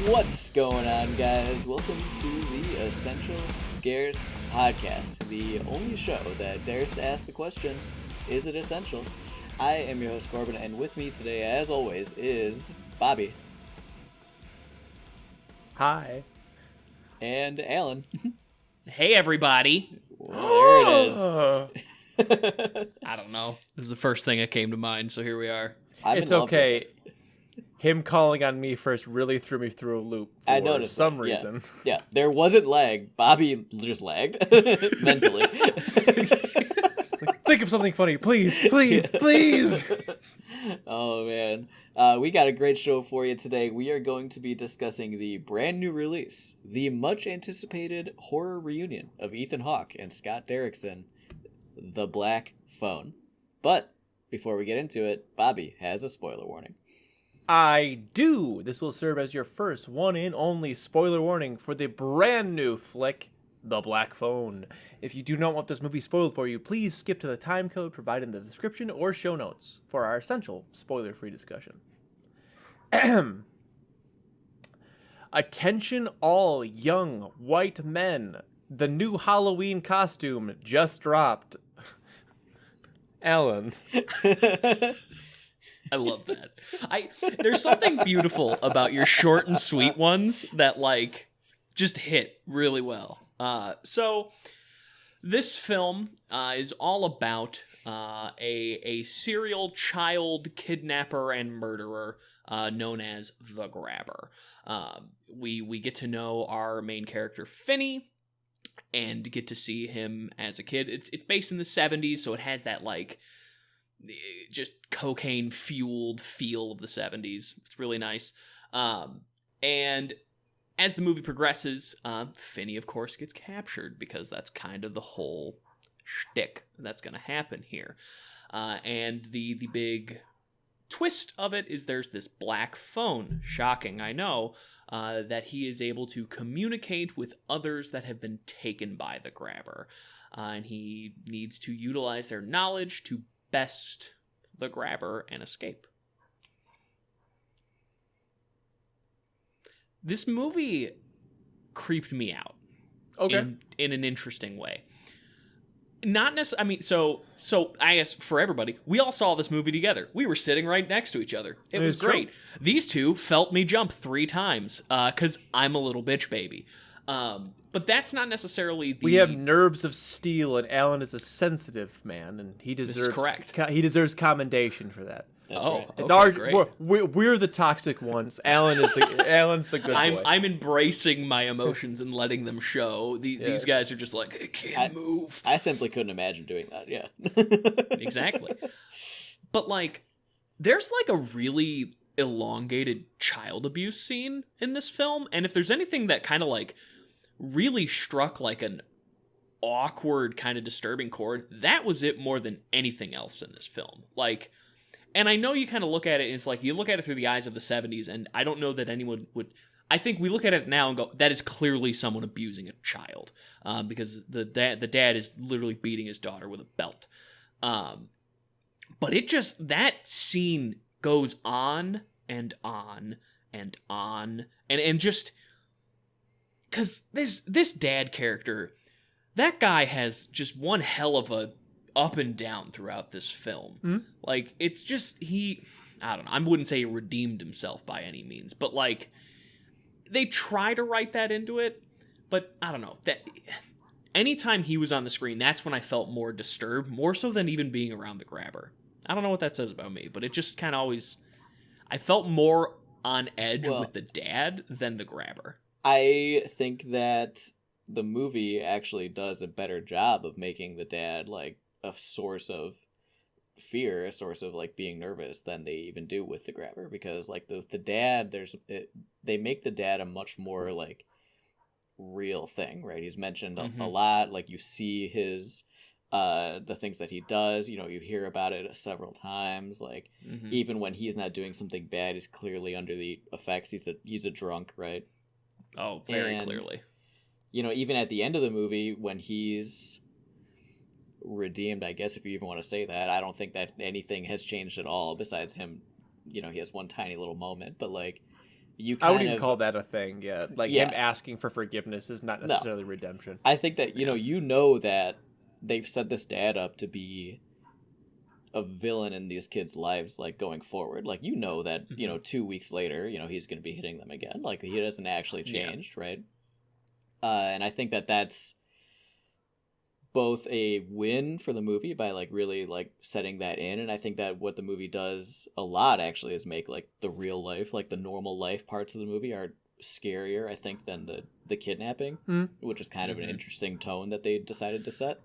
What's going on, guys? Welcome to the Essential Scares Podcast, the only show that dares to ask the question, is it essential? I am your host, Corbin, and with me today, as always, is Bobby. Hi. And Alan. Hey, everybody. Well, there it is. I don't know. This is the first thing that came to mind, so here we are. It's okay. Him calling on me first really threw me through a loop for I noticed some that. reason. Yeah, there wasn't lag. Bobby just lagged mentally. Think of something funny, please, please, please. Oh, man. We got a great show for you today. We are going to be discussing the brand new release, the much anticipated horror reunion of Ethan Hawke and Scott Derrickson, The Black Phone. But before we get into it, Bobby has a spoiler warning. I do. This will serve as your first one and only spoiler warning for the brand new flick, The Black Phone. If you do not want this movie spoiled for you, please skip to the time code provided in the description or show notes for our essential spoiler-free discussion. Attention all young white men. The new Halloween costume just dropped. Alan. I love that. There's something beautiful about your short and sweet ones that, like, just hit really well. So this film is all about a serial child kidnapper and murderer known as the Grabber. We get to know our main character Finney and get to see him as a kid. It's based in the 70s, so it has that, like, just cocaine fueled feel of the 70s. It's really nice. And as the movie progresses, Finney, of course, gets captured because that's kind of the whole shtick that's going to happen here. And the big twist of it is there's this black phone. Shocking, I know, that he is able to communicate with others that have been taken by the Grabber. And he needs to utilize their knowledge to best the Grabber and escape. This movie creeped me out. Okay. In an interesting way. Not necessarily. I mean, so I guess for everybody, we all saw this movie together. We were sitting right next to each other. It was great. True. These two felt me jump 3 times because I'm a little bitch baby. But that's not necessarily the... We have nerves of steel, and Alan is a sensitive man, and he deserves... This is correct. He deserves commendation for that. That's right. It's okay, we're the toxic ones. Alan's the good boy. I'm embracing my emotions and letting them show. These guys are just like, I can't move. I simply couldn't imagine doing that, yeah. Exactly. But, like, there's, like, a really elongated child abuse scene in this film, and if there's anything that kind of, like, really struck, like, an awkward kind of disturbing chord, that was it more than anything else in this film. Like... And I know you kind of look at it, and it's like, you look at it through the eyes of the 70s, and I don't know that anyone would... I think we look at it now and go, that is clearly someone abusing a child, because the dad is literally beating his daughter with a belt. But it just... That scene goes on and on and on, and just... Because this dad character, that guy has just one hell of a... up and down throughout this film. Mm-hmm. Like, it's just, I don't know, I wouldn't say he redeemed himself by any means, but, like, they try to write that into it, but I don't know, that anytime he was on the screen, that's when I felt more disturbed, more so than even being around the Grabber. I don't know what that says about me, but it just kind of always, I felt more on edge with the dad than the Grabber. I think that the movie actually does a better job of making the dad, like, a source of fear, a source of, like, being nervous than they even do with the Grabber, because, like, the dad, they make the dad a much more, like, real thing, right? He's mentioned a lot, like, you see his the things that he does, you know, you hear about it several times, like, even when he's not doing something bad, he's clearly under the effects. He's a drunk, right? Oh, very clearly. You know, even at the end of the movie, when he's redeemed, I guess, if you even want to say that, I don't think that anything has changed at all besides him, you know, he has one tiny little moment, but, like, you I kind wouldn't even of call that a thing. Yeah, like Yeah. him asking for forgiveness is not No. necessarily redemption. I think that you know that they've set this dad up to be a villain in these kids' lives, like going forward. Like that 2 weeks later, he's going to be hitting them again. Like he doesn't actually changed, right? And I think that that's both a win for the movie by like really like setting that in, and I think that what the movie does a lot actually is make like the real life, like the normal life parts of the movie are scarier, I think, than the kidnapping, which is kind of an interesting tone that they decided to set.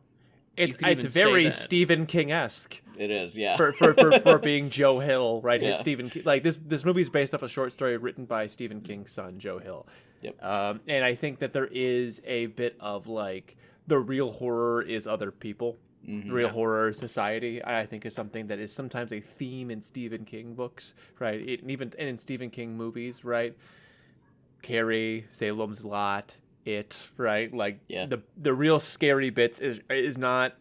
It's could even very say that. Stephen King-esque. It is, yeah. for being Joe Hill, right? Yeah. Stephen King, like this movie is based off a short story written by Stephen King's son, Joe Hill. Yep. And I think that there is a bit of like the real horror is other people. Real horror is society, I think, is something that is sometimes a theme in Stephen King books, right? Even in Stephen King movies, right? Carrie, Salem's Lot, It, right? Like the real scary bits is not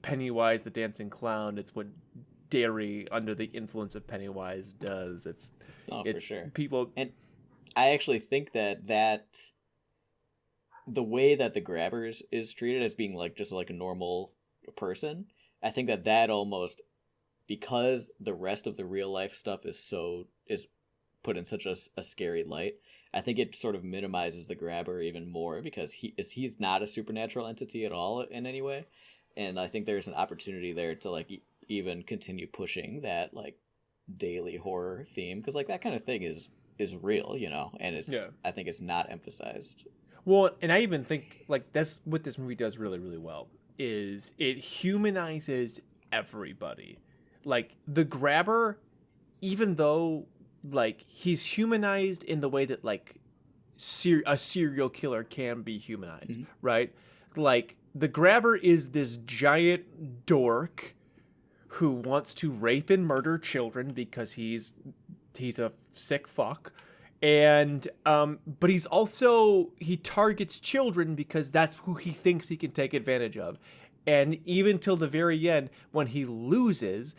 Pennywise the dancing clown. It's what Derry under the influence of Pennywise does. It's for sure. People, and I actually think that the way that the grabbers is treated as being like just like a normal person, I think that almost, because the rest of the real life stuff is put in such a scary light, I think it sort of minimizes the grabber even more, because he's not a supernatural entity at all in any way, and I think there's an opportunity there to like even continue pushing that like daily horror theme, because like that kind of thing is real, and I think it's not emphasized. Well, and I even think like that's what this movie does really, really well, is it humanizes everybody. Like the grabber, even though like he's humanized in the way that like a serial killer can be humanized, right? Like the grabber is this giant dork who wants to rape and murder children because he's a sick fuck. And but he targets children because that's who he thinks he can take advantage of. And even till the very end, when he loses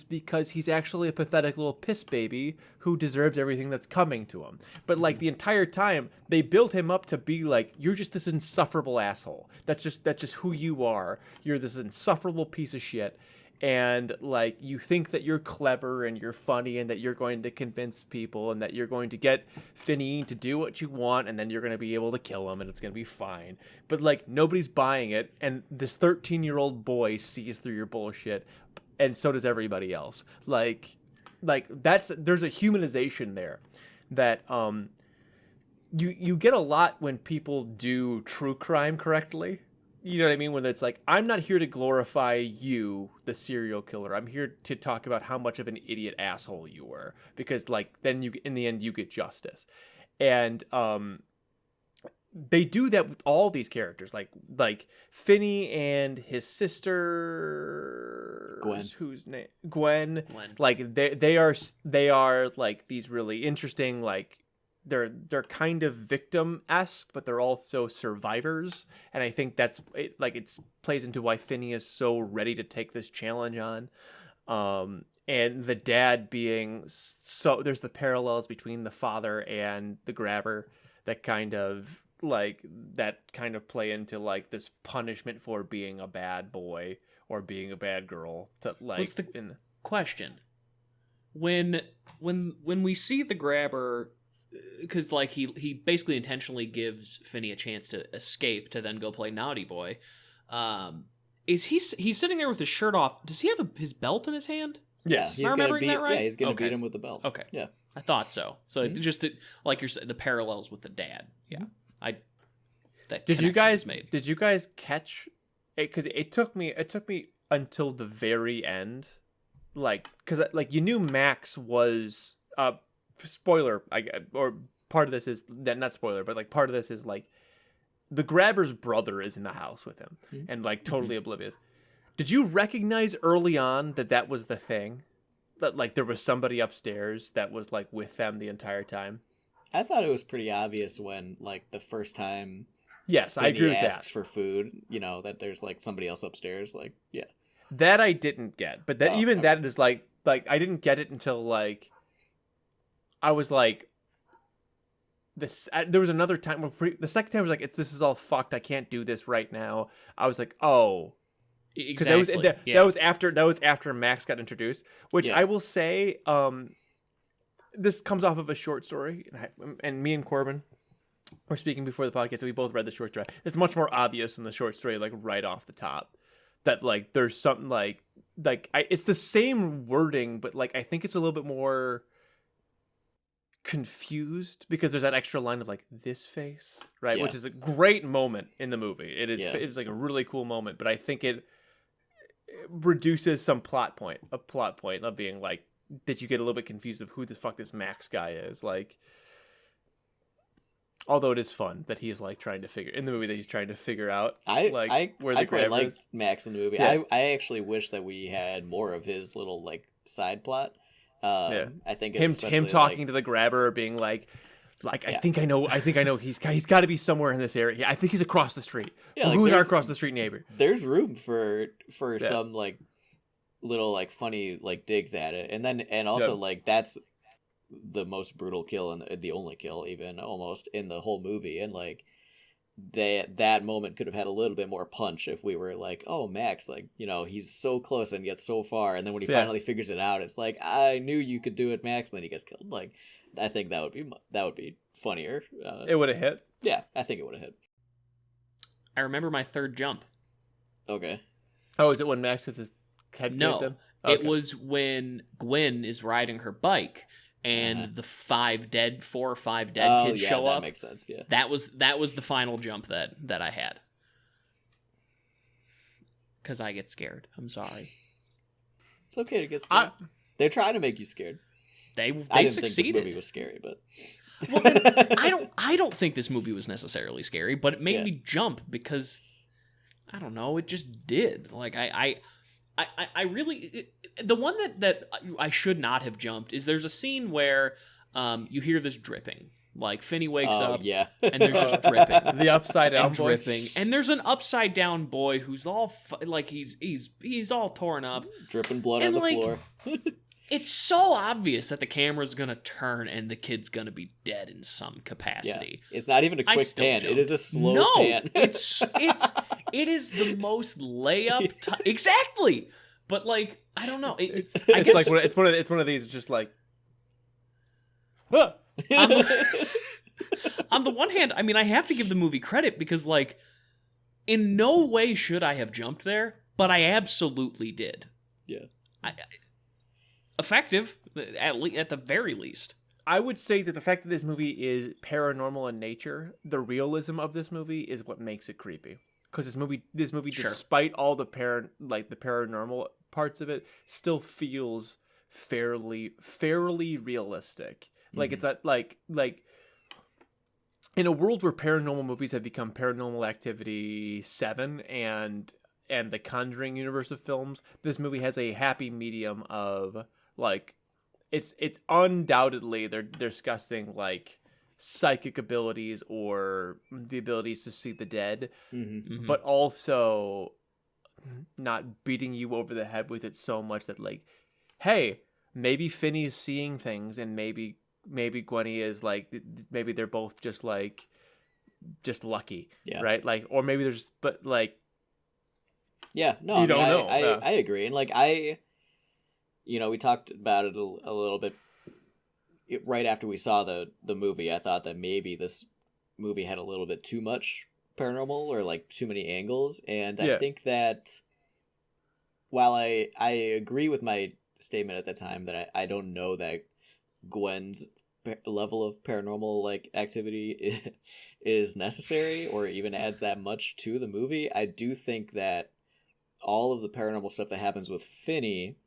because he's actually a pathetic little piss baby who deserves everything that's coming to him. But like the entire time, they built him up to be like, you're just this insufferable asshole. That's just who you are. You're this insufferable piece of shit. And like you think that you're clever and you're funny and that you're going to convince people and that you're going to get Finney to do what you want, and then you're going to be able to kill him and it's going to be fine. But like nobody's buying it, and this 13-year-old boy sees through your bullshit, and so does everybody else. Like there's a humanization there that you get a lot when people do true crime correctly. You know what I mean? When it's like, I'm not here to glorify you, the serial killer. I'm here to talk about how much of an idiot asshole you were. Because, like, then in the end, you get justice. And they do that with all these characters. Like Finney and his sister... Gwen. Whose name? Gwen. Like, they are like, these really interesting, like... They're kind of victim-esque, but they're also survivors, and I think that's it. Like it plays into why Finney is so ready to take this challenge on, and the dad being so. There's the parallels between the father and the grabber that kind of play into like this punishment for being a bad boy or being a bad girl. To like What's the question? When we see the grabber. Because like he basically intentionally gives Finney a chance to escape to then go play Naughty Boy. Is he's sitting there with his shirt off? Does he have his belt in his hand? Yeah, Am I remembering that right? Yeah, he's gonna beat him with the belt. Okay, yeah, I thought so. So just like you're saying, the parallels with the dad. Yeah, Did you guys catch it? Because it took me until the very end, like because like you knew Max was spoiler, or part of this is that not spoiler, but like part of this is like the grabber's brother is in the house with him and like totally oblivious. Did you recognize early on that was the thing, that like there was somebody upstairs that was like with them the entire time? I thought it was pretty obvious when like the first time. Yes, Finney I agree with asks that. for food, that there's like somebody else upstairs. Like yeah, that I didn't get, but that that is like I didn't get it until like. I was like, there was another time where the second time I was like, this is all fucked. I can't do this right now. I was like, oh, because that was after Max got introduced, which I will say, this comes off of a short story, and me and Corbin were speaking before the podcast, so we both read the short story. It's much more obvious in the short story, like right off the top, that like there's something like it's the same wording, but like I think it's a little bit more confused because there's that extra line of like this face, right, which is a great moment in the movie. It's like a really cool moment, but I think it reduces some plot point of being like that you get a little bit confused of who the fuck this Max guy is, like. Although it is fun that he's like trying to figure out where the grab liked is. Max in the movie. Yeah. I actually wish that we had more of his little like side plot. I think him talking to the grabber, being like I think I know he's got to be somewhere in this area. Yeah, I think he's across the street. Yeah, like, who's our across the street neighbor? There's room for some like little like funny like digs at it, and also like that's the most brutal kill and the only kill even almost in the whole movie, and like that moment could have had a little bit more punch if we were like, oh, Max, like, you know, he's so close and gets so far, and then when he finally figures it out, it's like, I knew you could do it, Max, and then he gets killed. Like, I think that would be funnier. It would have hit. Yeah, I think it would have hit. I remember my third jump. Okay. Oh, is it when Max gets his head kicked in? Okay. It was when Gwen is riding her bike and the 4 or 5 dead kids show up. That makes sense. Yeah. That was the final jump that I had. Cuz I get scared. I'm sorry. It's okay to get scared. They're trying to make you scared. They I didn't succeeded. think this movie was scary, but well, I don't think this movie was necessarily scary, but it made me jump because I don't know, it just did. Like I really the one that I should not have jumped is there's a scene where you hear this dripping. Like Finney wakes up and there's just dripping. The upside down boy. Dripping. And there's an upside down boy who's all like he's all torn up, dripping blood on the floor. It's so obvious that the camera's gonna turn and the kid's gonna be dead in some capacity. Yeah. It's not even a quick pan. It is a slow pan. it is the most layup. Exactly. But like I don't know. I guess like it's one of these. Just like. On the one hand, I mean, I have to give the movie credit because, like, in no way should I have jumped there, but I absolutely did. Yeah. Effective, at the very least. I would say that the fact that this movie is paranormal in nature, the realism of this movie is what makes it creepy. Because this movie, despite all the paranormal parts of it, still feels fairly realistic. Like it's that like in a world where paranormal movies have become Paranormal Activity 7 and the Conjuring universe of films, this movie has a happy medium of like it's undoubtedly they're discussing like psychic abilities or the abilities to see the dead, but also not beating you over the head with it so much that like, hey, maybe Finney's seeing things and maybe Gwenny is like, maybe they're both just lucky, right? Like, or maybe there's, but like, yeah, no, I don't know. I agree, and like we talked about it a little bit right after we saw the movie. I thought that maybe this movie had a little bit too much paranormal or like too many angles, and I think that while I agree with my statement at the time that I don't know that Gwen's level of paranormal like activity is necessary or even adds that much to the movie, I do think that all of the paranormal stuff that happens with Finney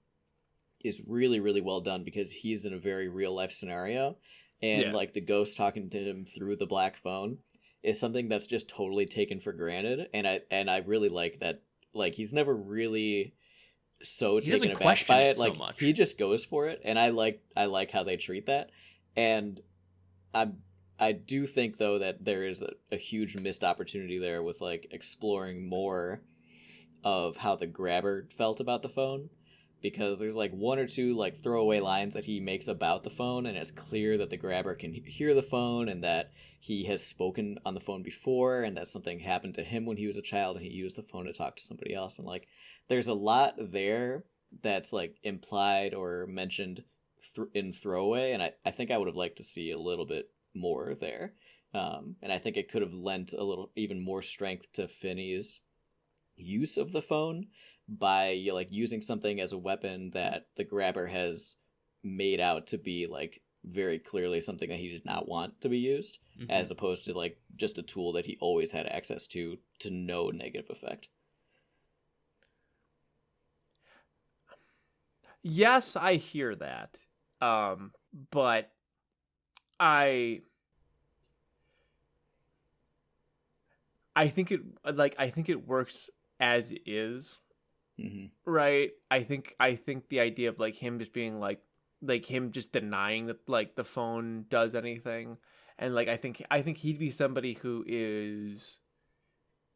is really, really well done because he's in a very real life scenario, and like the ghost talking to him through the black phone is something that's just totally taken for granted, and I really like that. Like he's never really taken aback by it. Like he just goes for it, and I like how they treat that. And I do think though that there is a huge missed opportunity there with like exploring more of how the grabber felt about the phone, because there's like one or two like throwaway lines that he makes about the phone, and it's clear that the grabber can hear the phone and that he has spoken on the phone before and that something happened to him when he was a child and he used the phone to talk to somebody else. And like there's a lot there that's like implied or mentioned in throwaway, and I think I would have liked to see a little bit more there. And I think it could have lent a little even more strength to Finney's use of the phone by like using something as a weapon that the grabber has made out to be like very clearly something that he did not want to be used, as opposed to like just a tool that he always had access to no negative effect. Yes, I hear that. But I think it works as is. Right? I think the idea of like him just being like him just denying that like the phone does anything, and like I think he'd be somebody who is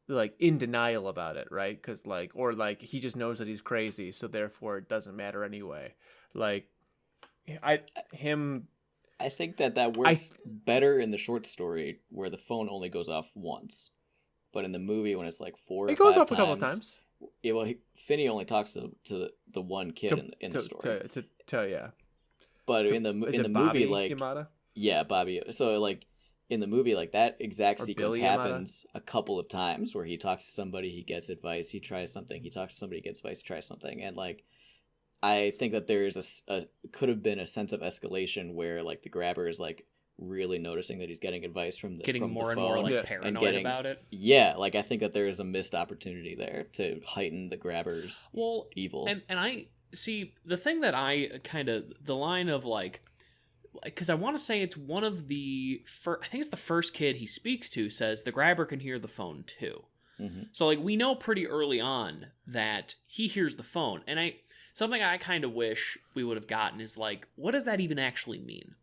like in denial about it, right? Because like, or like he just knows that he's crazy, so therefore it doesn't matter anyway. Like I think that works better in the short story where the phone only goes off once, but in the movie when it's like 4 or 5 times, it goes off a couple of times. Yeah, well, Finney only talks to the one kid in the story. Yeah. But in the movie, Bobby like Yamada? Yeah, Bobby. So like in the movie, like that exact Or sequence Billy happens a couple of times where he talks to somebody, he gets advice, he tries something, he talks to somebody, gets advice, tries something, and like I think that there's a could have been a sense of escalation where like the grabber is like really noticing that he's getting advice from the more and phone more like Yeah. paranoid about it. Yeah, like I think that there is a missed opportunity there to heighten the grabber's evil. And I see the thing that I kind of the line of like, because I want to say it's one of the I think it's the first kid he speaks to says the grabber can hear the phone too. So like we know pretty early on that he hears the phone, and something I kind of wish we would have gotten is like, what does that even actually mean?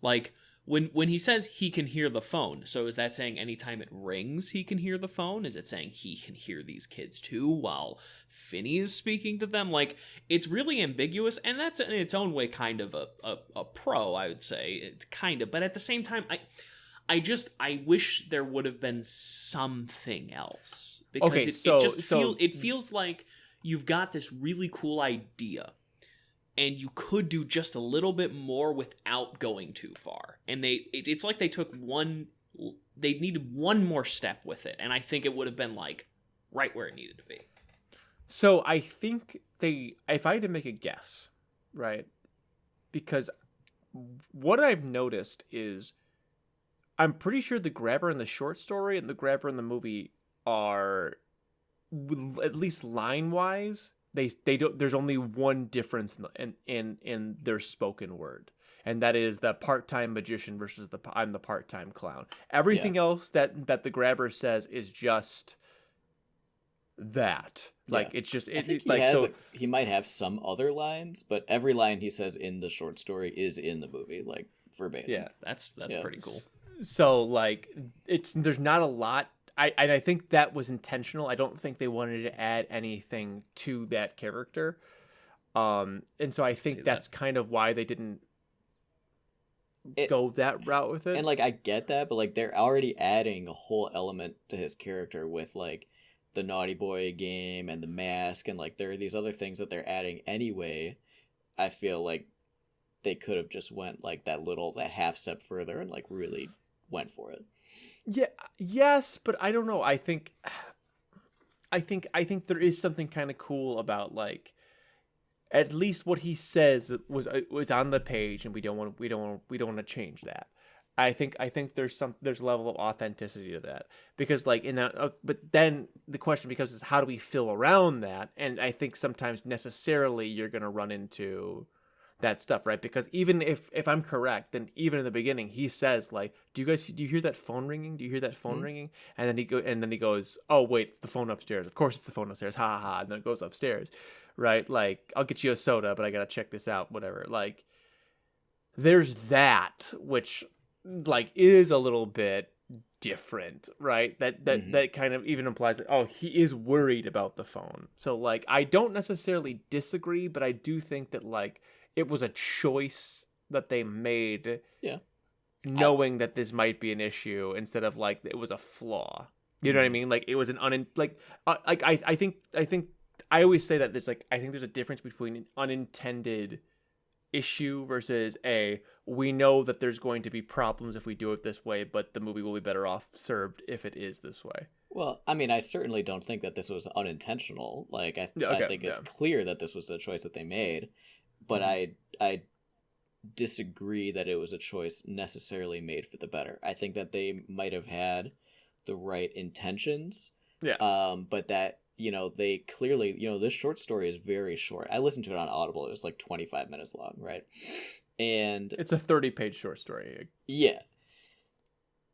Like when he says he can hear the phone, so is that saying anytime it rings he can hear the phone? Is it saying he can hear these kids too while Finney is speaking to them? Like it's really ambiguous, and that's in its own way kind of a pro, I would say. It's kind of, but at the same time I wish there would have been something else, because it feels like you've got this really cool idea and you could do just a little bit more without going too far. And it's like they needed one more step with it, and I think it would have been like right where it needed to be. So I think if I had to make a guess, right? Because what I've noticed is I'm pretty sure the grabber in the short story and the grabber in the movie are, at least line-wise, they don't. There's only one difference in their spoken word, and that is the part-time magician versus I'm the part-time clown. Everything else that the grabber says is just that. Like it's just he might have some other lines, but every line he says in the short story is in the movie, like verbatim. Yeah, that's pretty cool. So like there's not a lot. I think that was intentional. I don't think they wanted to add anything to that character. And so I think that's kind of why they didn't go that route with it. And like I get that, but like they're already adding a whole element to his character with like the naughty boy game and the mask, and like there are these other things that they're adding anyway. I feel like they could have just went like that half step further and like really went for it. Yeah, yes, but I don't know. I think there is something kind of cool about like at least what he says was on the page, and we don't want to change that. I think there's a level of authenticity to that, because like in that but then the question becomes is how do we fill around that? And I think sometimes necessarily you're going to run into that stuff, right? Because even if I'm correct, then even in the beginning he says like, do you hear that phone ringing? Do you hear that phone ringing? And then he goes, oh wait, it's the phone upstairs. Of course it's the phone upstairs. Ha ha ha. And then it goes upstairs, right? Like, I'll get you a soda, but I gotta check this out. Whatever. Like, there's that, which like is a little bit different, right? That Mhm. that kind of even implies that, oh, he is worried about the phone. So like I don't necessarily disagree, but I do think that like it was a choice that they made, Yeah. knowing that this might be an issue, instead of like it was a flaw. You know what I Mhm. mean? Like it was an I think I always say that there's like, I think there's a difference between an unintended issue versus we know that there's going to be problems if we do it this way, but the movie will be better off served if it is this way. Well, I mean, I certainly don't think that this was unintentional. Like, Yeah, I okay, think it's yeah. clear that this was a choice that they made, but Mhm. I disagree that it was a choice necessarily made for the better. I think that they might have had the right intentions, Yeah. but that, you know, they clearly, you know, this short story is very short. I listened to it on Audible. It was like 25 minutes long, right? And It's a 30-page short story. yeah.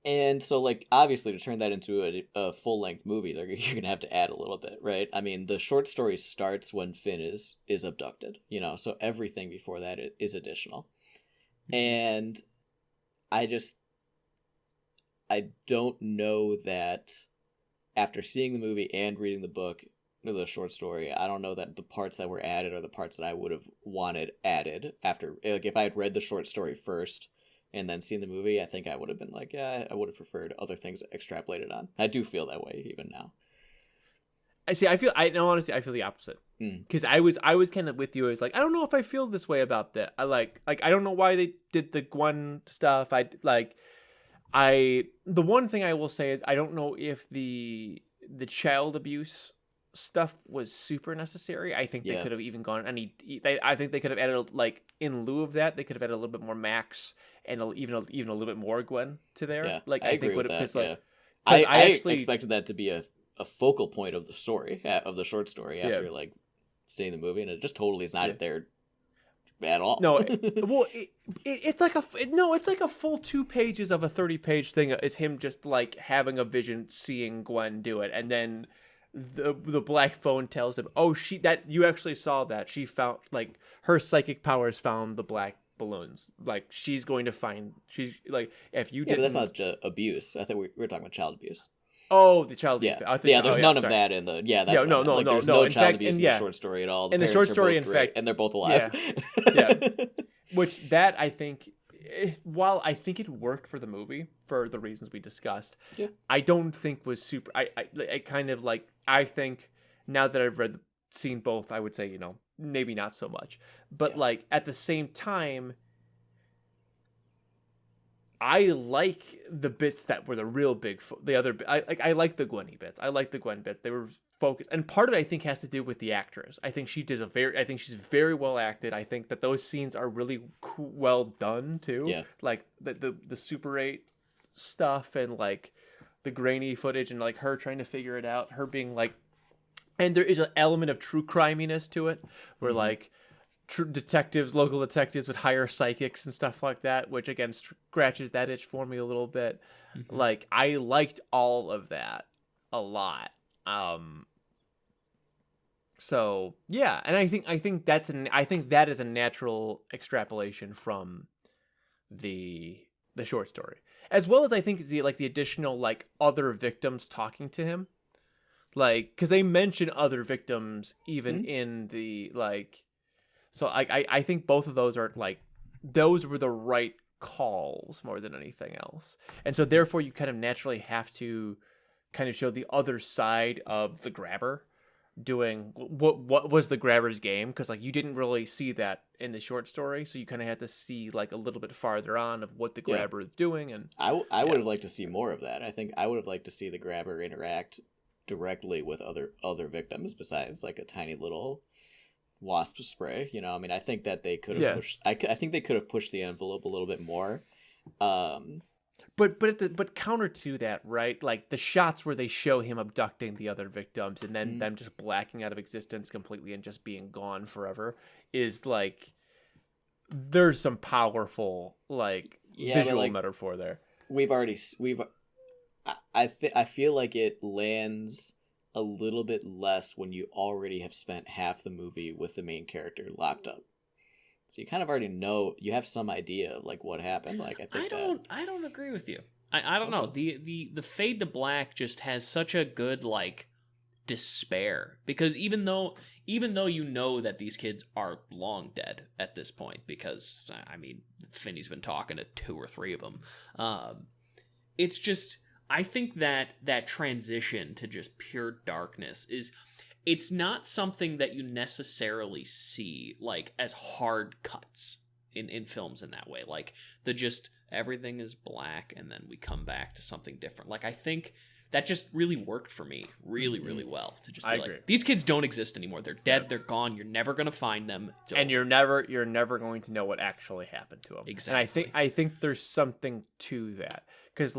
And so, like, obviously, to turn that into a full length movie, you're gonna have to add a little bit, right? I mean, the short story starts when Finn is abducted, you know, so everything before that is additional. And I just, I don't know that after seeing the movie and reading the book or the short story, I don't know that the parts that were added are the parts that I would have wanted added after. Like, if I had read the short story first and then seen the movie, I think I would have been like, yeah, I would have preferred other things extrapolated on. I do feel that way even now. I see. I feel. I no. Honestly, I feel the opposite. Mm. Because I was kind of with you. I was like, I don't know if I feel this way about that. I like I don't know why they did the Gwen stuff. The one thing I will say is I don't know if the child abuse stuff was super necessary. I think they Yeah. could have even gone I think they could have added, like, in lieu of that, they could have added a little bit more Max and even a little bit more Gwen to there. Yeah. Like I I agree think with would have, that. because Yeah. like because I I actually expected that to be a focal point of the story, of the short story yeah. after like seeing the movie, and it just totally is not Yeah. there at all. No, well, it's like it's like a full 2 pages of a 30-page thing is him just like having a vision, seeing Gwen do it, and then the black phone tells him, "Oh, you actually saw that. She found, like, her psychic powers found the black balloons. Like she's going to find. She's like, if you Yeah, but that's didn't. not just abuse. I think we were talking about child abuse. Oh, the child abuse. Yeah, I think. yeah. Oh There's yeah. none of Sorry. that in the. Yeah, that's Yeah. what I No. meant. No. Like, No. there's No. no In child fact, abuse and in the yeah, short story at all. The in the parents short are story, both in great, fact, and they're both alive. yeah. Which that I think, while I think it worked for the movie for the reasons we discussed, Yeah. I don't think was super. I kind of like. I think now that I've seen both, I would say, maybe not so much, but Yeah. like at the same time, I like the bits that were the real big. I like the Gwenny bits. I like the Gwen bits. They were focused, and part of it I think has to do with the actress. I think I think she's very well acted. I think that those scenes are really well done too. Yeah. Like the Super 8 stuff, and like the grainy footage, and like her trying to figure it out. Her being like, and there is an element of true criminess to it, where like. Local detectives would hire psychics and stuff like that, which again scratches that itch for me a little bit. Mm-hmm. Like I liked all of that a lot. So yeah, and I think that is a natural extrapolation from the short story, as well as I think the additional like other victims talking to him, like because they mention other victims even in the like. So I think both of those are like, those were the right calls more than anything else. And so therefore you kind of naturally have to kind of show the other side of the grabber doing what was the grabber's game, because like you didn't really see that in the short story, so you kind of had to see like a little bit farther on of what the grabber is doing. And I would have liked to see more of that. I think I would have liked to see the grabber interact directly with other victims besides like a tiny little wasp spray. I mean, I think that they could have pushed. I think they could have pushed the envelope a little bit more. But counter to that, right? Like the shots where they show him abducting the other victims and then them just blacking out of existence completely and just being gone forever is like, there's some powerful like visual metaphor there. I feel like it lands a little bit less when you already have spent half the movie with the main character locked up. So you kind of already know, you have some idea of like what happened. Like I don't agree with you. I don't know. The fade to black just has such a good like despair, because even though you know that these kids are long dead at this point, because I mean Finney's been talking to 2 or 3 of them, it's just, I think that transition to just pure darkness it's not something that you necessarily see like as hard cuts in films in that way, like the just everything is black and then we come back to something different. Like I think that just really worked for me really, really well, to just be like, these kids don't exist anymore. They're dead. They're gone. You're never going to find them. And you're never going to know what actually happened to them. Exactly. And I think there's something to that, because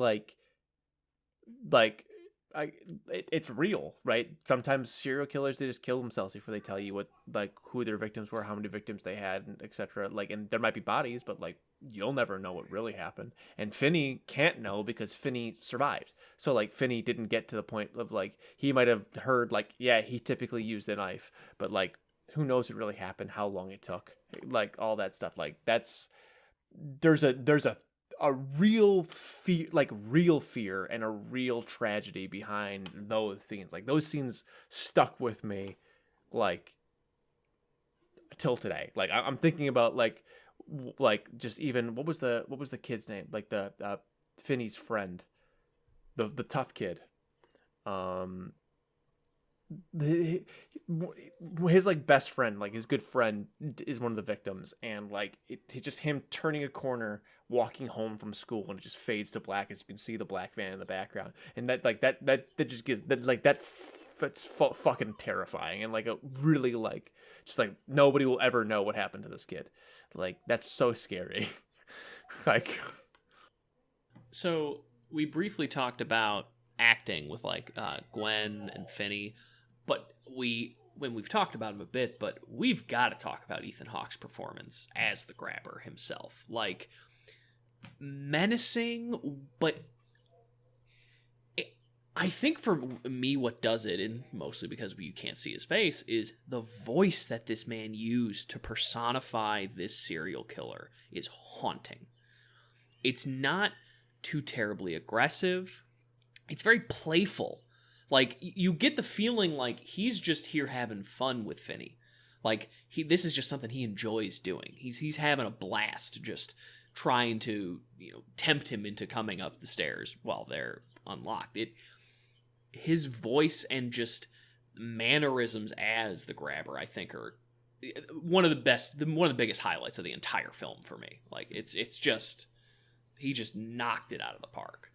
it's real, right? Sometimes serial killers, they just kill themselves before they tell you what, like, who their victims were, how many victims they had, and etc. Like, and there might be bodies, but like you'll never know what really happened. And Finney can't know because Finney survived. So like Finney didn't get to the point of like, he might have heard like, yeah, he typically used a knife, but like who knows what really happened, how long it took, like all that stuff. Like there's a real fear and a real tragedy behind those scenes. Like those scenes stuck with me like till today. Like I'm thinking about like just even what was the kid's name, like the Finney's friend, the tough kid, his like best friend, like his good friend is one of the victims, and like just him turning a corner walking home from school, and it just fades to black as you can see the black van in the background, and that just gives that like that's fucking terrifying, and like a really like just like nobody will ever know what happened to this kid. Like that's so scary. Like, so we briefly talked about acting with like Gwen and Finney, but when we've talked about him a bit, but we've got to talk about Ethan Hawke's performance as the Grabber himself. Like, menacing, but I think for me what does it, and mostly because you can't see his face, is the voice that this man used to personify this serial killer is haunting. It's not too terribly aggressive. It's very playful. Like, you get the feeling like he's just here having fun with Finney. Like, this is just something he enjoys doing. He's having a blast just trying to, tempt him into coming up the stairs while they're unlocked. His voice and just mannerisms as the Grabber, I think, are one of the biggest highlights of the entire film for me. Like, it's just, he just knocked it out of the park.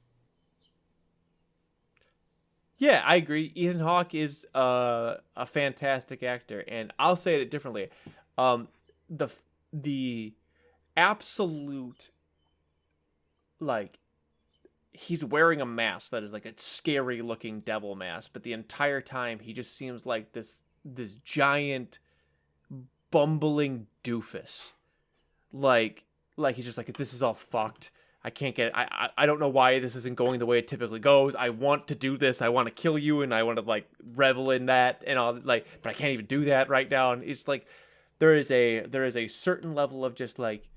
Yeah, I agree. Ethan Hawke is a fantastic actor, and I'll say it differently. The absolute, like, he's wearing a mask that is like a scary looking devil mask, but the entire time he just seems like this giant bumbling doofus. Like he's just like, this is all fucked. I can't get it. I don't know why this isn't going the way it typically goes. I want to do this. I want to kill you, and I want to like revel in that and all, like, but I can't even do that right now. And it's like there is a certain level of just like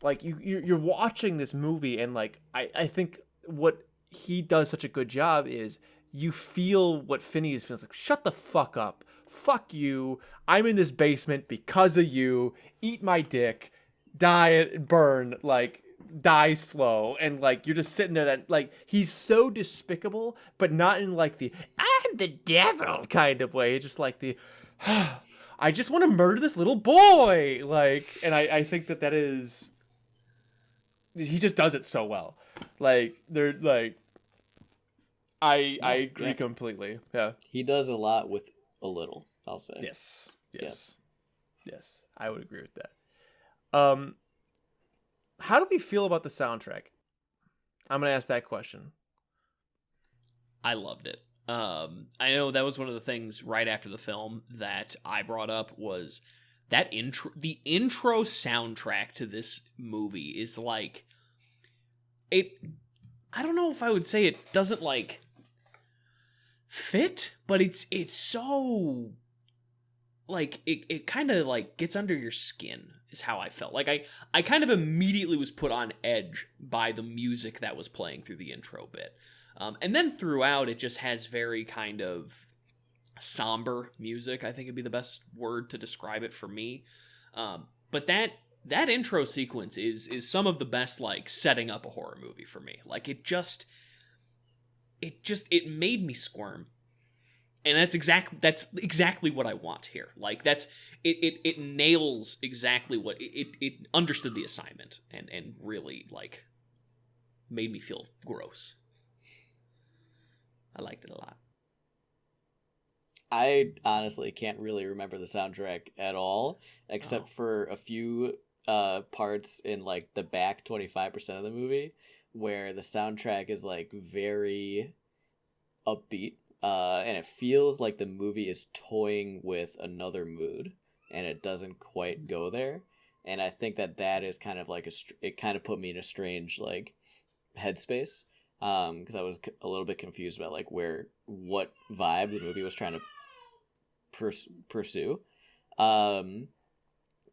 you're watching this movie, and like I think what he does such a good job is you feel what Phineas feels like. Shut the fuck up. Fuck you. I'm in this basement because of you. Eat my dick. Die, burn, like, die slow. And like, you're just sitting there, that like, he's so despicable, but not in like the I'm the devil kind of way. Just like the I just want to murder this little boy. Like, and I think that is, he just does it so well. Like, they're like, I agree completely. Yeah. He does a lot with a little, I'll say. Yes. I would agree with that. How do we feel about the soundtrack? I'm going to ask that question. I loved it. I know that was one of the things right after the film that I brought up, was that the intro soundtrack to this movie is like, I don't know if I would say it doesn't like fit, but it's so like it kind of like gets under your skin is how I felt. Like I kind of immediately was put on edge by the music that was playing through the intro bit. And then throughout it just has very kind of somber music, I think would be the best word to describe it for me. But that intro sequence is some of the best, like, setting up a horror movie for me. Like, it made me squirm. And that's exactly what I want here. Like, it nails exactly what it understood the assignment and really, like, made me feel gross. I liked it a lot. I honestly can't really remember the soundtrack at all, except for a few parts in like the back 25% of the movie where the soundtrack is like very upbeat, and it feels like the movie is toying with another mood, and it doesn't quite go there. And I think that is kind of like it kind of put me in a strange like headspace, because I was a little bit confused about like what vibe the movie was trying to pursue.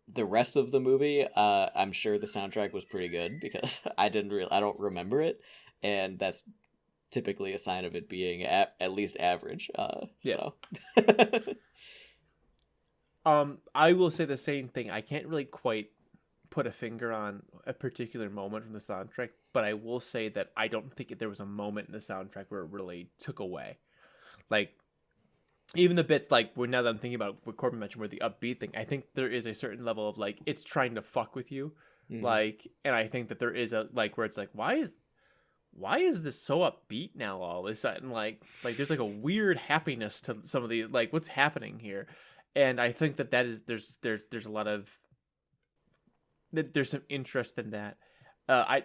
The rest of the movie, I'm sure the soundtrack was pretty good because I don't remember it, and that's typically a sign of it being at least average. So I will say the same thing. I can't really quite put a finger on a particular moment from the soundtrack, but I will say that I don't think there was a moment in the soundtrack where it really took away. Like, even the bits, like, now that I'm thinking about what Corbin mentioned, where the upbeat thing, I think there is a certain level of, like, it's trying to fuck with you. Mm-hmm. Like, and I think that there is a, like, where it's like, why is this so upbeat now all of a sudden? Like there's, like, a weird happiness to some of the, like, what's happening here? And I think that is, there's a lot of, there's some interest in that. I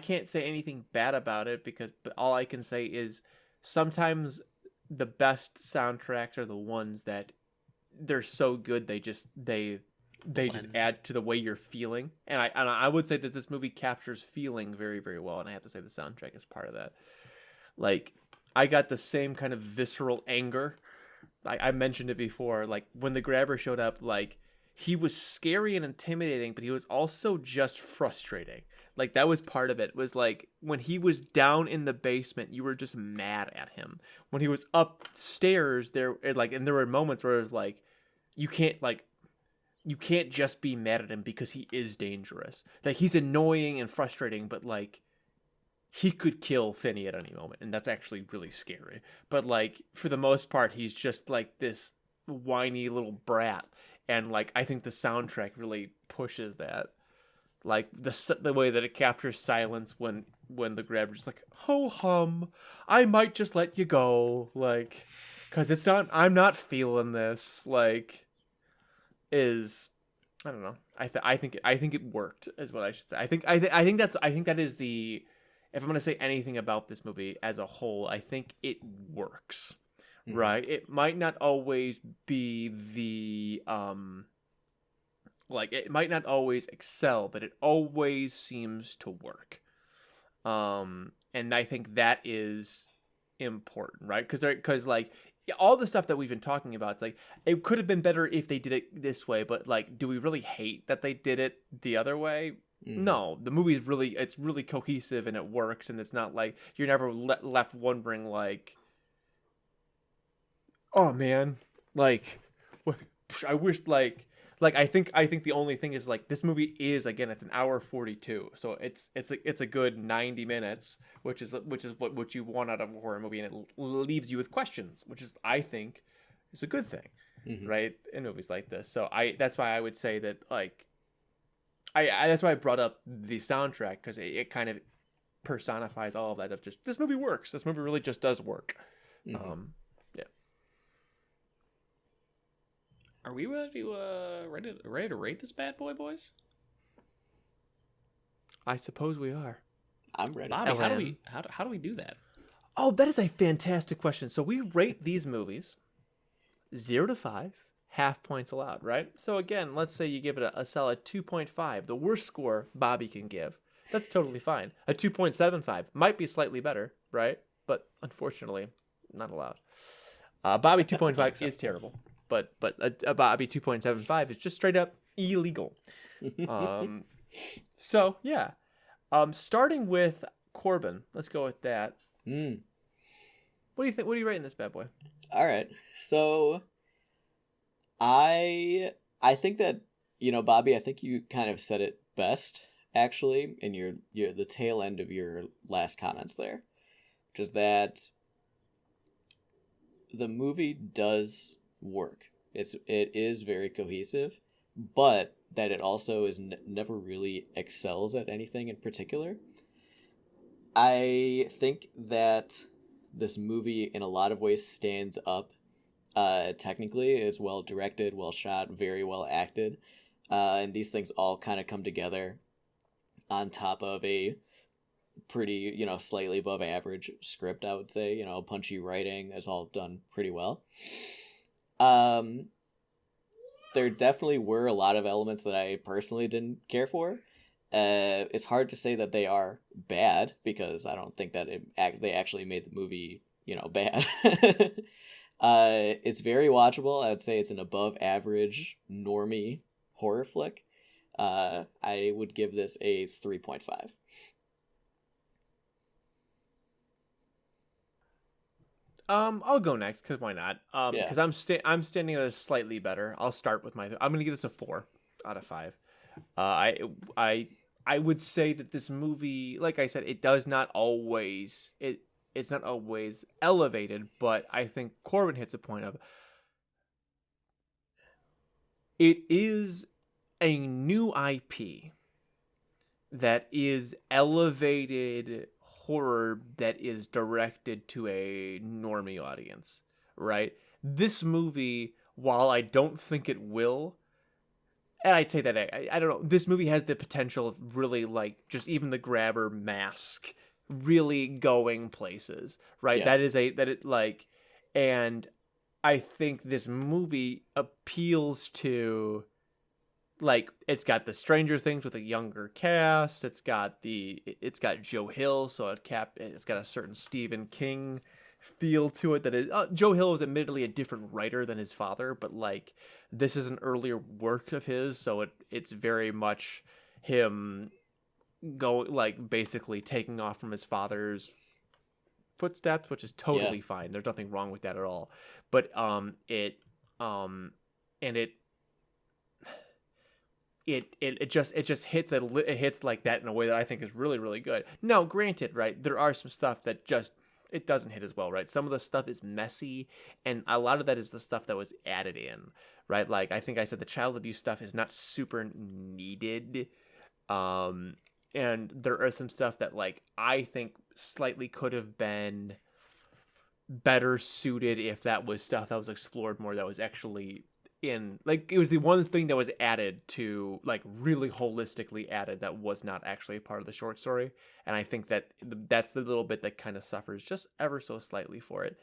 can't say anything bad about it but all I can say is sometimes the best soundtracks are the ones that they're so good they just add to the way you're feeling, and I would say that this movie captures feeling very, very well, and I have to say the soundtrack is part of that. Like, I got the same kind of visceral anger. I mentioned it before, like when the grabber showed up, like he was scary and intimidating, but he was also just frustrating. Like, that was part of it, was like when he was down in the basement, you were just mad at him. When he was upstairs, there were moments where it was like, you can't just be mad at him because he is dangerous. Like, he's annoying and frustrating, but like he could kill Finney at any moment, and that's actually really scary. But like, for the most part, he's just like this whiny little brat, and like I think the soundtrack really pushes that. Like the way that it captures silence when the grabber's like, ho hum, I might just let you go, like, because I'm not feeling this. Like, I don't know. I think it worked, is what I should say. I think that is the, if I'm gonna say anything about this movie as a whole, I think it works. Mm-hmm. Right? It might not always be the like, it might not always excel, but it always seems to work. And I think that is important, right? Because like all the stuff that we've been talking about, it's like it could have been better if they did it this way, but like, do we really hate that they did it the other way? Mm-hmm. No, the movie is it's really cohesive and it works, and it's not like you're never left wondering like, oh man, like I wish like I think the only thing is like this movie is, again, it's an hour 42, so it's a good 90 minutes, which is what you want out of a horror movie, and it leaves you with questions, which is, I think, is a good thing, mm-hmm. right, in movies like this. So that's why I would say that, like, that's why I brought up the soundtrack, because it kind of personifies all of that, of just, this movie works. This movie really just does work. Mm-hmm. Yeah. Are we ready to rate this bad boy, boys? I suppose we are. I'm ready. Bobby, how do we do that? Oh, that is a fantastic question. So we rate these movies 0 to 5, half points allowed, right? So again, let's say you give it a solid 2.5, the worst score Bobby can give. That's totally fine. A 2.75 might be slightly better, right? But unfortunately, not allowed. Bobby, 2.5 is terrible. but a Bobby 2.75 is just straight up illegal. So yeah, starting with Corbin, let's go with that. What do you think? What are you rating this bad boy? All right, so I think that, you know, Bobby, I think you kind of said it best actually in your the tail end of your last comments there, which is that the movie does work. It is very cohesive, but that it also is never really excels at anything in particular. I think that this movie in a lot of ways stands up technically. It's well directed, well shot, very well acted, and these things all kind of come together on top of a pretty, you know, slightly above average script, I would say. You know, punchy writing is all done pretty well. There definitely were a lot of elements that I personally didn't care for. It's hard to say that they are bad, because I don't think that they actually made the movie, you know, bad. It's very watchable. I would say it's an above average normie horror flick. I would give this a 3.5. I'll go next, because why not? Yeah. Because I'm standing at a slightly better. I'll start with I'm gonna give this a 4 out of 5. I would say that this movie, like I said, it's not always elevated, but I think Corbin hits a point of it is a new IP that is elevated horror that is directed to a normie audience, right? This movie, while I don't think it will, and I'd say that I don't know, this movie has the potential of really, like, just even the grabber mask really going places, right? Yeah. And I think this movie appeals to, like, it's got the Stranger Things with a younger cast. It's got Joe Hill, so it's got a certain Stephen King feel to it. That is, Joe Hill is admittedly a different writer than his father, but like this is an earlier work of his, so it's very much him basically taking off from his father's footsteps, which is totally fine. There's nothing wrong with that at all. But it just hits like that in a way that I think is really, really good. Now, granted, right, there are some stuff that just it doesn't hit as well, right? Some of the stuff is messy, and a lot of that is the stuff that was added in, right? Like I think I said, the child abuse stuff is not super needed, and there are some stuff that, like, I think slightly could have been better suited if that was stuff that was explored more, that was actually in, like, it was the one thing that was added to, like, really holistically added, that was not actually a part of the short story. And I think that's the little bit that kind of suffers just ever so slightly for it,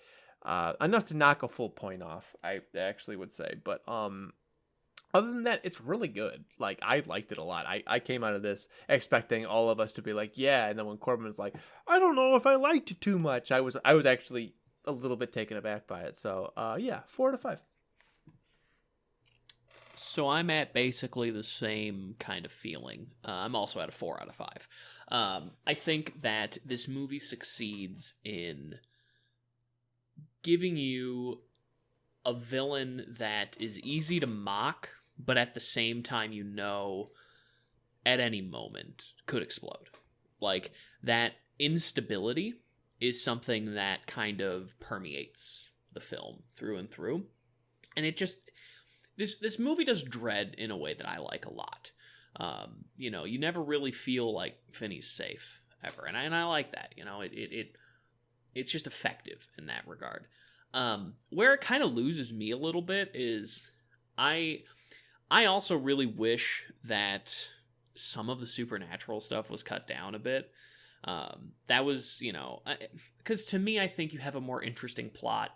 enough to knock a full point off, I actually would say. But other than that, it's really good. Like, I liked it a lot. I came out of this expecting all of us to be like, yeah, and then when Corbin was like, I don't know if I liked it too much, I was actually a little bit taken aback by it. So yeah, 4 out of 5. So I'm at basically the same kind of feeling. I'm also at a 4 out of 5. I think that this movie succeeds in giving you a villain that is easy to mock, but at the same time, you know, at any moment could explode. Like, that instability is something that kind of permeates the film through and through. And it just... This movie does dread in a way that I like a lot. You know, you never really feel like Finney's safe ever, and I like that. You know, it's just effective in that regard. Where it kind of loses me a little bit is I also really wish that some of the supernatural stuff was cut down a bit. That was, you know, because to me, I think you have a more interesting plot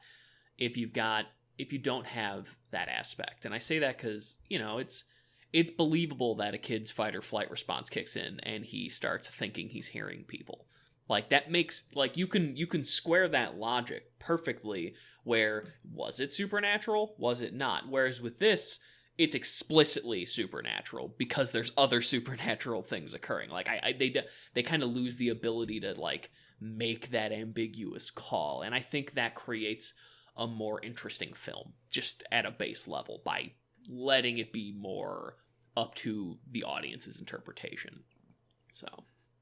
if you don't have that aspect. And I say that because, you know, it's believable that a kid's fight or flight response kicks in and he starts thinking he's hearing people. Like that makes like you can square that logic perfectly. Where was it supernatural? Was it not? Whereas with this, it's explicitly supernatural because there's other supernatural things occurring. Like they kind of lose the ability to like make that ambiguous call, and I think that creates a more interesting film just at a base level by letting it be more up to the audience's interpretation. So,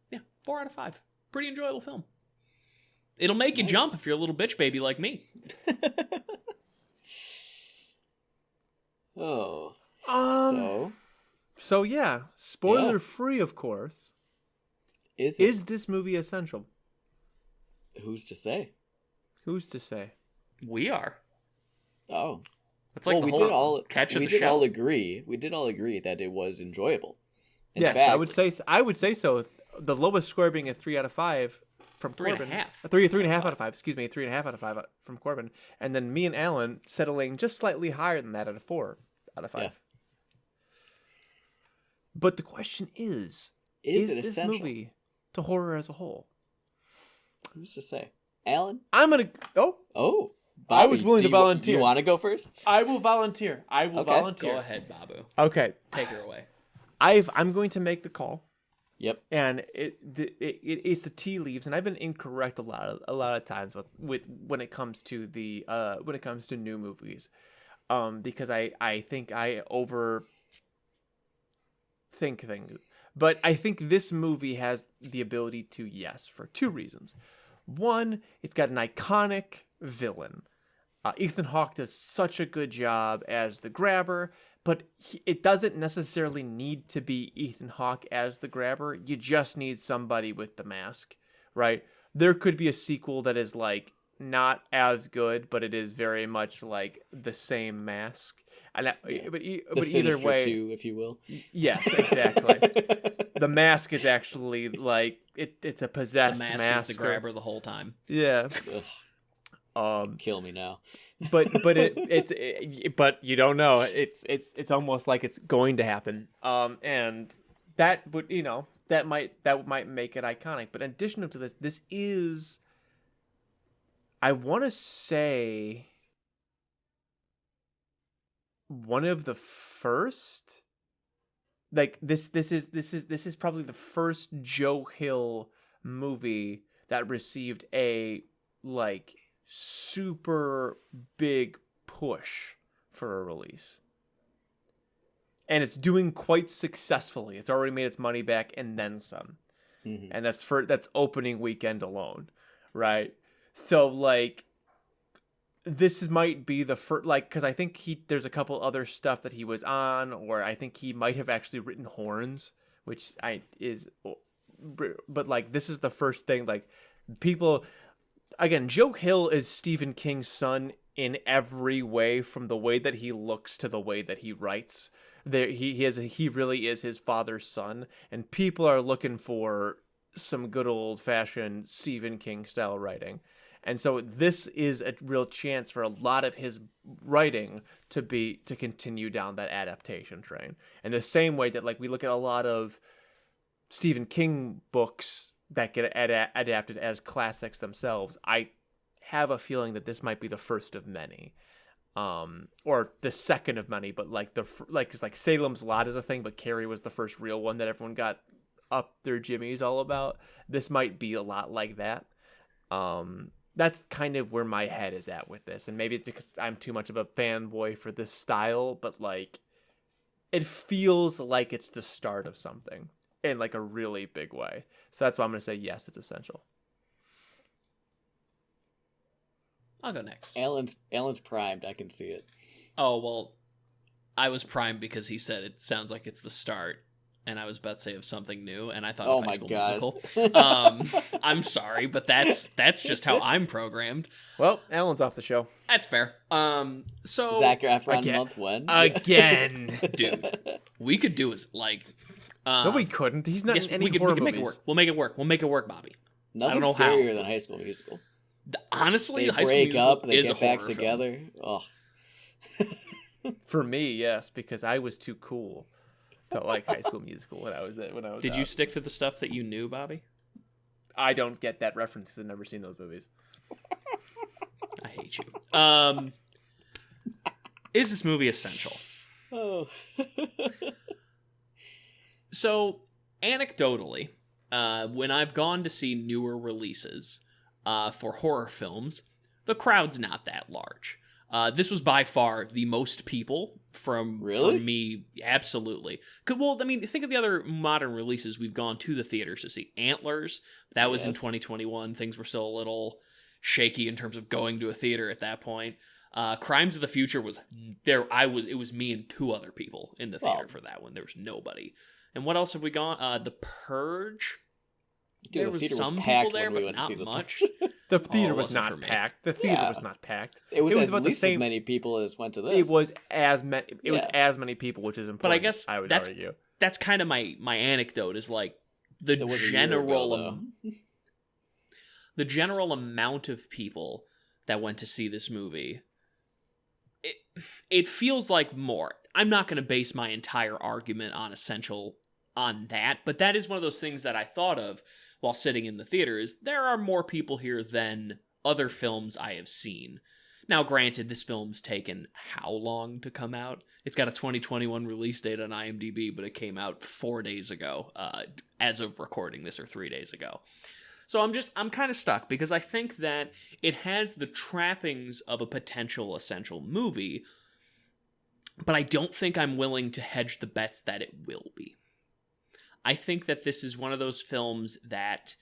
yeah, 4 out of 5. Pretty enjoyable film. It'll make you jump if you're a little bitch baby like me. Oh. So yeah, spoiler free, of course. Is this movie essential? Who's to say? Who's to say? We are. Oh. It's like we did all agree. We did all agree that it was enjoyable. In yes, fact, I would say so. The lowest score being a 3 out of 5 from Corbin. 3.5. 3.5 out of 5. Excuse me, 3.5 out of 5 from Corbin, and then me and Alan settling just slightly higher than that at a 4 out of 5. Yeah. But the question is it this essential? Movie to horror as a whole? Who's to say? Alan? I'm gonna. Oh. Bobby, I was willing to volunteer. Do you want to go first? I will volunteer. Volunteer. Go ahead, Babu. Okay. Take her away. I'm going to make the call. Yep. And it's the tea leaves, and I've been incorrect a lot of times with when it comes to new movies, because I think I overthink things. But I think this movie has the ability to, yes, for 2 reasons. One, it's got an iconic villain. Ethan Hawke does such a good job as the grabber, but it doesn't necessarily need to be Ethan Hawke as the grabber. You just need somebody with the mask, right? There could be a sequel that is like not as good, but it is very much like the same mask. And but either way, 2, if you will. Yes, exactly. The mask is actually like it's a possessed mask. The mask is the grabber the whole time. Yeah. Kill me now. but you don't know. It's almost like it's going to happen. And that would that might make it iconic. But in addition to this is, I want to say, one of the first. Like this is probably the first Joe Hill movie that received a like super big push for a release, and it's doing quite successfully. It's already made its money back and then some, and that's opening weekend alone, right? So like, this might be the first, like, because I think there's a couple other stuff that he was on, or I think he might have actually written Horns, but like this is the first thing. Like, people, again, Joe Hill is Stephen King's son in every way, from the way that he looks to the way that he writes. He really is his father's son, and people are looking for some good old fashioned Stephen King style writing. And so this is a real chance for a lot of his writing to continue down that adaptation train. And the same way that, like, we look at a lot of Stephen King books that get adapted as classics themselves, I have a feeling that this might be the first of many, or the second of many. But because Salem's Lot is a thing, but Carrie was the first real one that everyone got up their jimmies all about. This might be a lot like that. That's kind of where my head is at with this. And maybe it's because I'm too much of a fanboy for this style, but like, it feels like it's the start of something in like a really big way. So that's why I'm going to say yes, it's essential. I'll go next. Alan's primed. I can see it. Oh, well, I was primed because he said it sounds like it's the start. And I was about to say of something new, and I thought of High School Musical. I'm sorry, but that's just how I'm programmed. Well, Alan's off the show. That's fair. So Zac Efron month when again, dude, we could do it like. No, we couldn't. He's not in any horror movies. Make it work. We'll make it work. We'll make it work, Bobby. Nothing's scarier than High School Musical. Honestly, they High School break Musical up, they is get a back horror together. Film. Oh. For me, yes, because I was too cool to like High School Musical when I was Did you stick to the stuff that you knew, Bobby? I don't get that reference because I've never seen those movies. I hate you. Is this movie essential? Oh. So, anecdotally, when I've gone to see newer releases for horror films, the crowd's not that large. This was by far the most people from me. Absolutely. Well, I mean, think of the other modern releases we've gone to the theaters to see. Antlers, that was in 2021. Things were still a little shaky in terms of going to a theater at that point. Crimes of the Future was there. It was me and 2 other people in the theater for that one. There was nobody. And what else have we gone? The Purge. Dude, there was some packed people there, when we but went to see not the much. The theater it was wasn't for not me. packed. The theater was not packed. It was about at least as many people as went to this. It was as many. It was as many people, which is important. But I guess I would argue that's kind of my anecdote is like the That was a year general ago, the general amount of people that went to see this movie. It feels like more. I'm not going to base my entire argument on essential on that, but that is one of those things that I thought of while sitting in the theater is there are more people here than other films I have seen. Now, granted, this film's taken how long to come out? It's got a 2021 release date on IMDb, but it came out 4 days ago, as of recording this, or 3 days ago. So I'm kind of stuck, because I think that it has the trappings of a potential essential movie, but I don't think I'm willing to hedge the bets that it will be. I think that this is one of those films that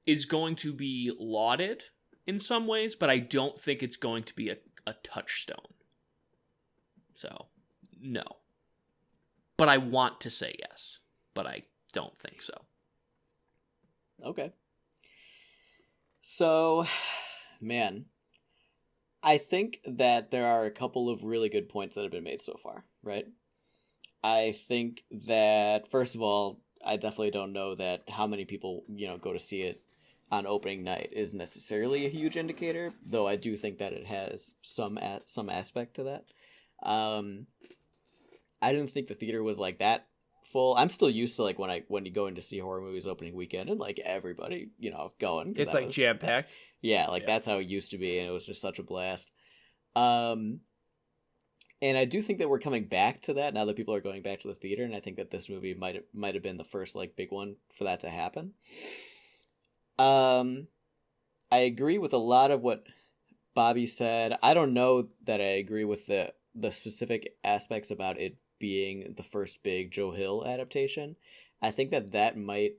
is going to be lauded in some ways, but I don't think it's going to be a touchstone. So, no. But I want to say yes, but I don't think so. Okay. So, man, I think that there are a couple of really good points that have been made so far, right? I think that, first of all, I definitely don't know that how many people, go to see it on opening night is necessarily a huge indicator, though I do think that it has some aspect to that. I didn't think the theater was like that full. I'm still used to like when you go in to see horror movies opening weekend and like everybody, going. It's like jam packed. Yeah, that's how it used to be, and it was just such a blast. And I do think that we're coming back to that now that people are going back to the theater, and I think that this movie might have been the first like big one for that to happen. I agree with a lot of what Bobby said. I don't know that I agree with the specific aspects about it being the first big Joe Hill adaptation. I think that might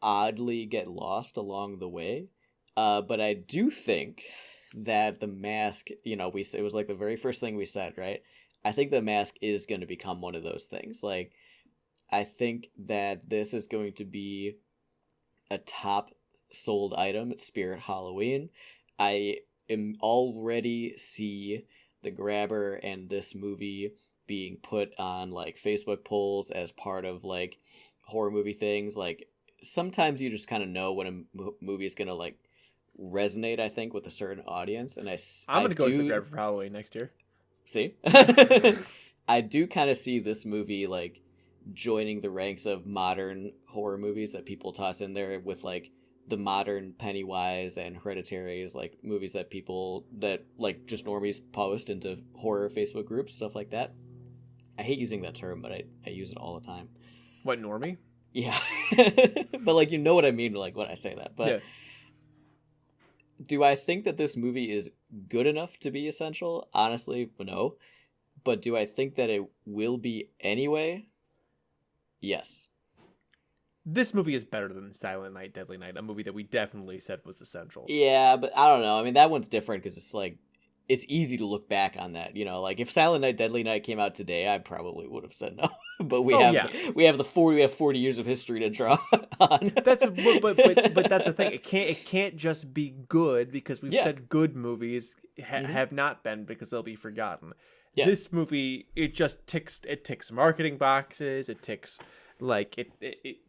oddly get lost along the way. But I do think that The Mask, it was like the very first thing we said, right? I think The Mask is going to become one of those things. Like, I think that this is going to be a top sold item at Spirit Halloween. I am already see The Grabber and this movie being put on like Facebook polls as part of like horror movie things. Like, sometimes you just kind of know when a movie is going to like resonate, I think, with a certain audience, and I'm gonna go to The Grabber for Halloween next year. See, I do kind of see this movie like joining the ranks of modern horror movies that people toss in there with like the modern Pennywise and Hereditary is like movies that people that like just normies post into horror Facebook groups, stuff like that. I hate using that term, but I use it all the time. What, normie? Yeah. But like, what I mean, like when I say that, but. Yeah. Do I think that this movie is good enough to be essential? Honestly, no. But do I think that it will be anyway? Yes. This movie is better than Silent Night, Deadly Night, a movie that we definitely said was essential. Yeah, but I don't know. I mean, that one's different because it's like, it's easy to look back on that. Like if Silent Night, Deadly Night came out today, I probably would have said no. But we have 40 years of history to draw on. But that's the thing. It can't just be good, because we've said good movies have not been, because they'll be forgotten. Yeah. This movie, it ticks marketing boxes. It ticks like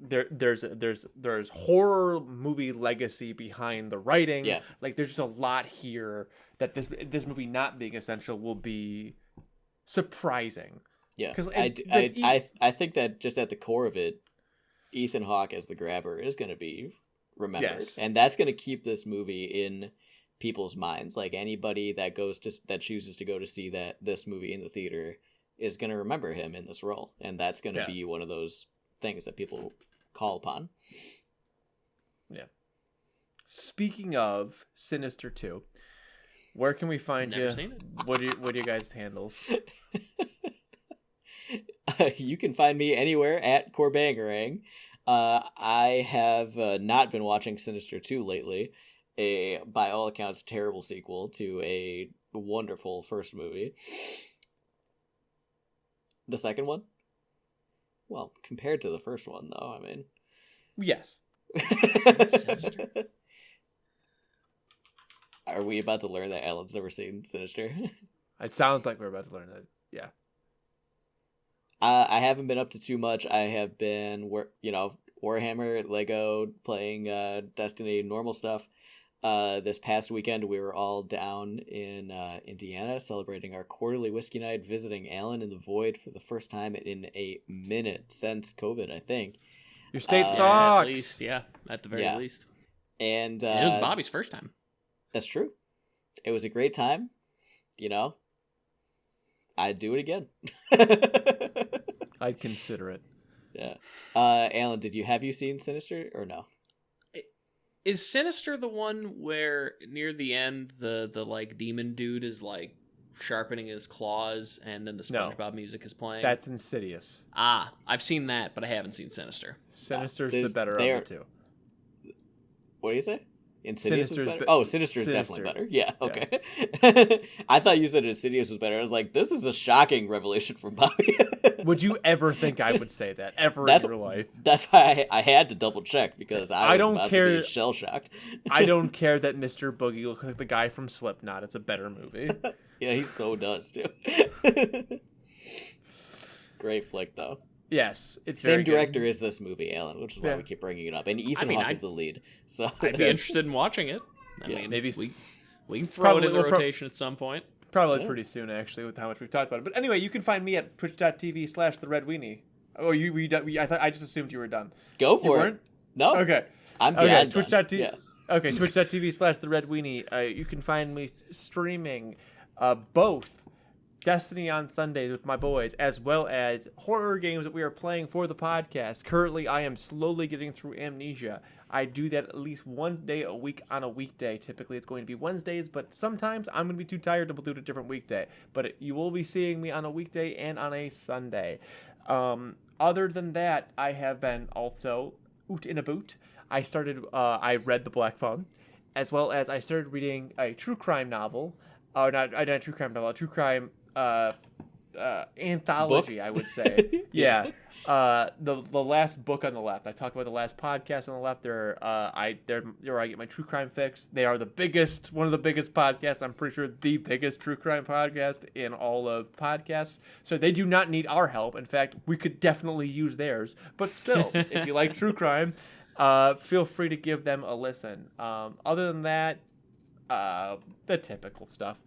there's horror movie legacy behind the writing. Yeah. Like there's just a lot here that this movie not being essential will be surprising. Yeah, because I think that just at the core of it, Ethan Hawke as the grabber is going to be remembered. Yes. And that's going to keep this movie in people's minds. Like anybody that chooses to go to see this movie in the theater is going to remember him in this role. And that's going to be one of those things that people call upon. Yeah. Speaking of Sinister 2, where can we find Never you? seen it. What are your guys' handles? You can find me anywhere at Corbangarang. I have not been watching Sinister 2 lately. A, by all accounts, terrible sequel to a wonderful first movie. The second one? Well, compared to the first one, though, I mean... Yes. Sinister? Are we about to learn that Alan's never seen Sinister? It sounds like we're about to learn that. Yeah. I haven't been up to too much. I have been, Warhammer, Lego, playing Destiny, normal stuff. This past weekend, we were all down in Indiana celebrating our quarterly whiskey night, visiting Alan in the Void for the first time in a minute since COVID, I think. Your state sucks. Yeah, at least, at the very least. And it was Bobby's first time. That's true. It was a great time. I'd do it again. I'd consider it. Yeah. Alan, have you seen Sinister or no? Is Sinister the one where near the end the like demon dude is like sharpening his claws and then the SpongeBob music is playing? That's Insidious. I've seen that, but I haven't seen Sinister. Sinister's the better of the two. What do you say? Insidious is better? Sinister is definitely better. Yeah, okay. Yeah. I thought you said Insidious was better. I was like, this is a shocking revelation from Bobby. Would you ever think I would say that in your life? That's why I had to double check because I was about to be shell shocked. I don't care that Mr. Boogie looks like the guy from Slipknot. It's a better movie. Yeah, he so does too. Great flick though. Yes, it's same director as this movie, Alan, which is why we keep bringing it up. And Ethan Hawke is the lead, so I'd be interested in watching it. I mean, maybe we can throw it in the rotation at some point. Probably pretty soon, actually, with how much we've talked about it. But anyway, you can find me at twitch.tv/theredweenie. Oh, I just assumed you were done. Go for it. Weren't? No. Okay. I'm beyond Twitch.tv. Yeah. Okay, twitch.tv/theredweenie. You can find me streaming both Destiny on Sundays with my boys, as well as horror games that we are playing for the podcast. Currently, I am slowly getting through Amnesia. I do that at least one day a week on a weekday. Typically, it's going to be Wednesdays, but sometimes I'm going to be too tired to do it a different weekday. But you will be seeing me on a weekday and on a Sunday. Other than that, I have been also oot in a boot. I read The Black Phone, as well as I started reading a true crime novel. Not a true crime novel, a true crime anthology, book? I would say. Yeah. The last book on the left. I talked about the last podcast on the left. They're where I get my true crime fix. They are one of the biggest podcasts. I'm pretty sure the biggest true crime podcast in all of podcasts. So they do not need our help. In fact, we could definitely use theirs. But still, if you like true crime, feel free to give them a listen. Other than that, the typical stuff.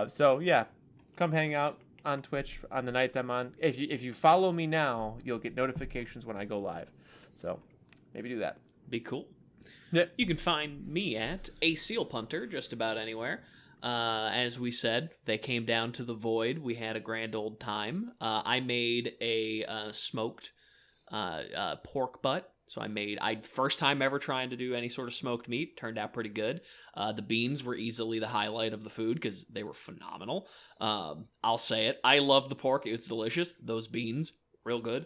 So yeah. Come hang out on Twitch on the nights I'm on. If you follow me now, you'll get notifications when I go live. So maybe do that. Be cool. Yeah. You can find me at A Seal Punter just about anywhere. As we said, they came down to the Void. We had a grand old time. I made a smoked pork butt. So first time ever trying to do any sort of smoked meat. Turned out pretty good. The beans were easily the highlight of the food because they were phenomenal. I'll say it. I love the pork. It's delicious. Those beans, real good.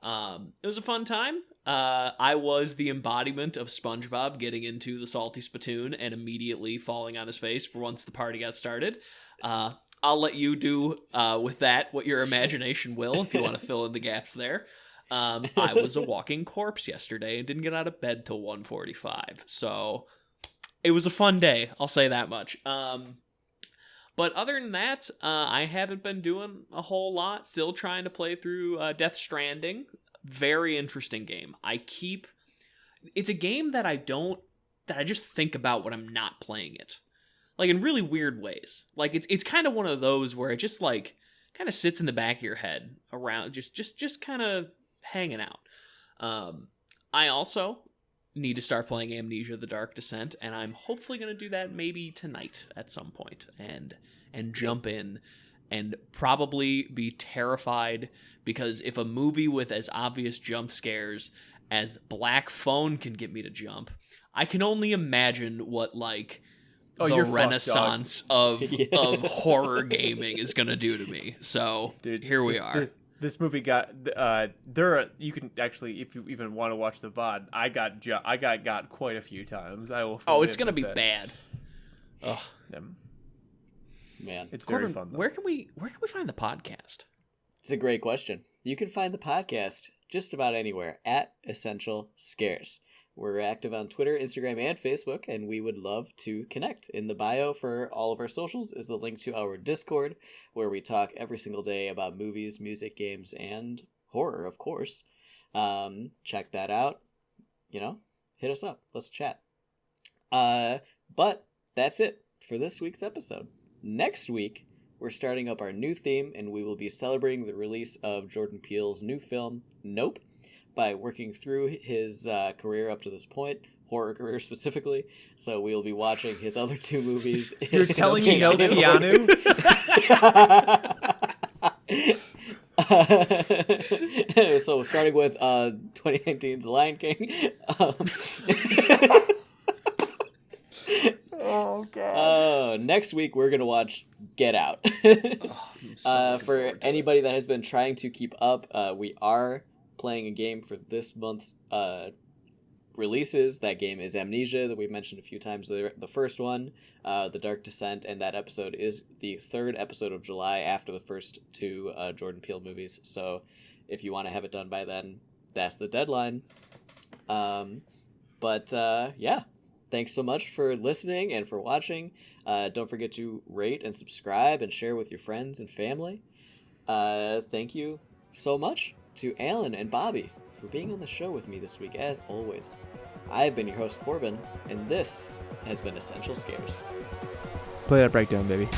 It was a fun time. I was the embodiment of SpongeBob getting into the salty spittoon and immediately falling on his face once the party got started. I'll let you do with that what your imagination will if you want to fill in the gaps there. I was a walking corpse yesterday and didn't get out of bed till 1:45. So it was a fun day. I'll say that much. But other than that, I haven't been doing a whole lot. Still trying to play through Death Stranding. Very interesting game. It's a game that I just think about when I'm not playing it. Like in really weird ways. Like it's kind of one of those where it just like kind of sits in the back of your head around just kind of hanging out. I also need to start playing Amnesia: The Dark Descent, and I'm hopefully going to do that maybe tonight at some point, and jump in and probably be terrified, because if a movie with as obvious jump scares as Black Phone can get me to jump, I can only imagine what like the renaissance of horror gaming is going to do to me. So dude, here we are. This movie got you can actually, if you even want to watch the VOD, I got quite a few times. I will. Oh, it's gonna be bad. Oh, man, it's Corbin, very fun though. Where can we find the podcast? It's a great question. You can find the podcast just about anywhere at Essential Scares. We're active on Twitter, Instagram, and Facebook, and we would love to connect. In the bio for all of our socials is the link to our Discord, where we talk every single day about movies, music, games, and horror, of course. Check that out. Hit us up. Let's chat. But that's it for this week's episode. Next week, we're starting up our new theme, and we will be celebrating the release of Jordan Peele's new film, Nope, by working through his career up to this point, horror career specifically. So we will be watching his other two movies. You're telling me no Keanu? So starting with 2019's Lion King. Oh, God. Next week, we're going to watch Get Out. For anybody that has been trying to keep up, we are playing a game for this month's releases. That game is Amnesia, that we've mentioned a few times. The first one, The Dark Descent, and that episode is the third episode of July after the first two Jordan Peele movies. So if you want to have it done by then, that's the deadline. Yeah, thanks so much for listening and for watching. Don't forget to rate and subscribe and share with your friends and family. Thank you so much to Alan and Bobby for being on the show with me this week, as always. I've been your host, Corbin, and this has been Essential Scares. Play that breakdown, baby.